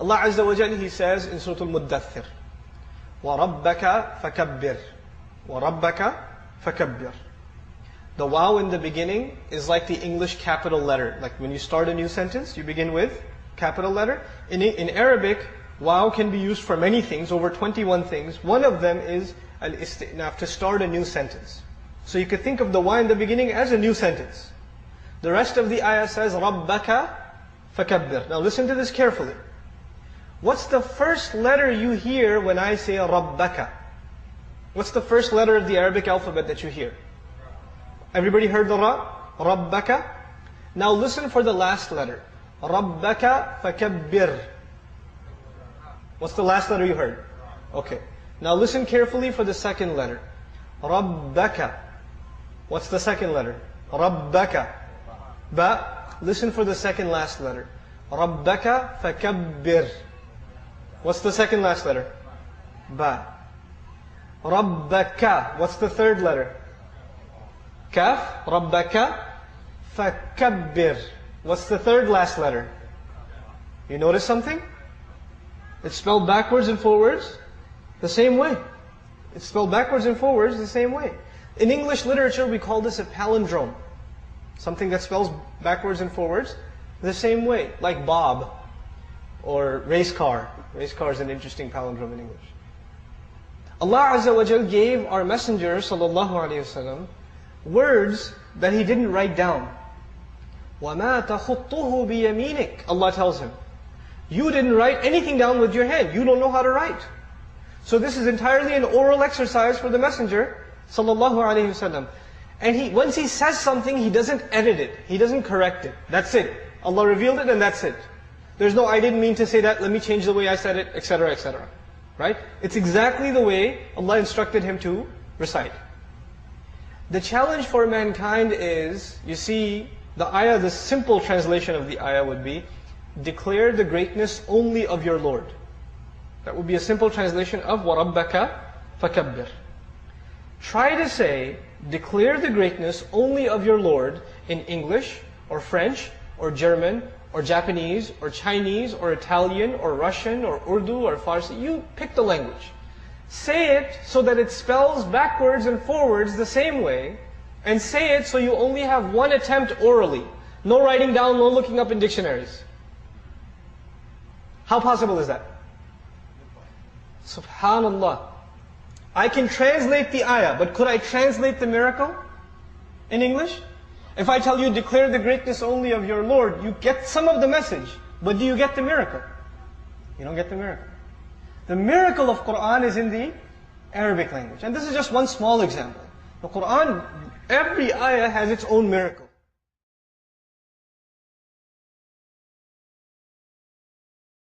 Allah Azza wa Jalla, He says in Surah Al-Muddathir, وَرَبَّكَ فَكَبِّرْ وَرَبَّكَ فَكَبِّرْ. The waw in the beginning is like the English capital letter. Like when you start a new sentence, you begin with capital letter. In Arabic, waw can be used for many things, over 21 things. One of them is al-isti'naf, to start a new sentence. So you could think of the waw in the beginning as a new sentence. The rest of the ayah says, رَبَّكَ فَكَبِّرْ. Now listen to this carefully. What's the first letter you hear when I say رَبَّكَ? What's the first letter of the Arabic alphabet that you hear? Everybody heard the ra? رَبَّكَ. Now listen for the last letter. رَبَّكَ فَكَبِّرْ. What's the last letter you heard? Okay. Now listen carefully for the second letter. رَبَّكَ. What's the second letter? رَبَّكَ. Ba. Listen for the second last letter. رَبَّكَ فَكَبِّرْ. What's the second last letter? Ba. رَبَّكَ. What's the third letter? Kaf. رَبَّكَ فَكَبِّرْ. What's the third last letter? You notice something? It's spelled backwards and forwards the same way. It's spelled backwards and forwards the same way. In English literature, we call this a palindrome. Something that spells backwards and forwards the same way. Like Bob or race car. Race car is an interesting palindrome in English. Allah Azza wa Jal gave our Messenger sallallahu alaihi wasallam words that He didn't write down. وَمَا تَخُطُّهُ بِيَمِينِكَ. Allah tells him, you didn't write anything down with your hand. You don't know how to write. So this is entirely an oral exercise for the Messenger sallallahu alaihi wasallam. And once he says something, he doesn't edit it. He doesn't correct it. That's it. Allah revealed it and that's it. There's no, I didn't mean to say that, let me change the way I said it, etc., etc. Right? It's exactly the way Allah instructed him to recite. The challenge for mankind is, you see, the ayah, the simple translation of the ayah would be, declare the greatness only of your Lord. That would be a simple translation of وَرَبَّكَ فَكَبِّرْ. Try to say, declare the greatness only of your Lord in English, or French, or German, or Japanese, or Chinese, or Italian, or Russian, or Urdu, or Farsi. You pick the language. Say it so that it spells backwards and forwards the same way, and say it so you only have one attempt orally. No writing down, no looking up in dictionaries. How possible is that? Subhanallah. I can translate the ayah, but could I translate the miracle in English? If I tell you, declare the greatness only of your Lord, you get some of the message, but do you get the miracle? You don't get the miracle. The miracle of Qur'an is in the Arabic language. And this is just one small example. The Qur'an, every ayah has its own miracle.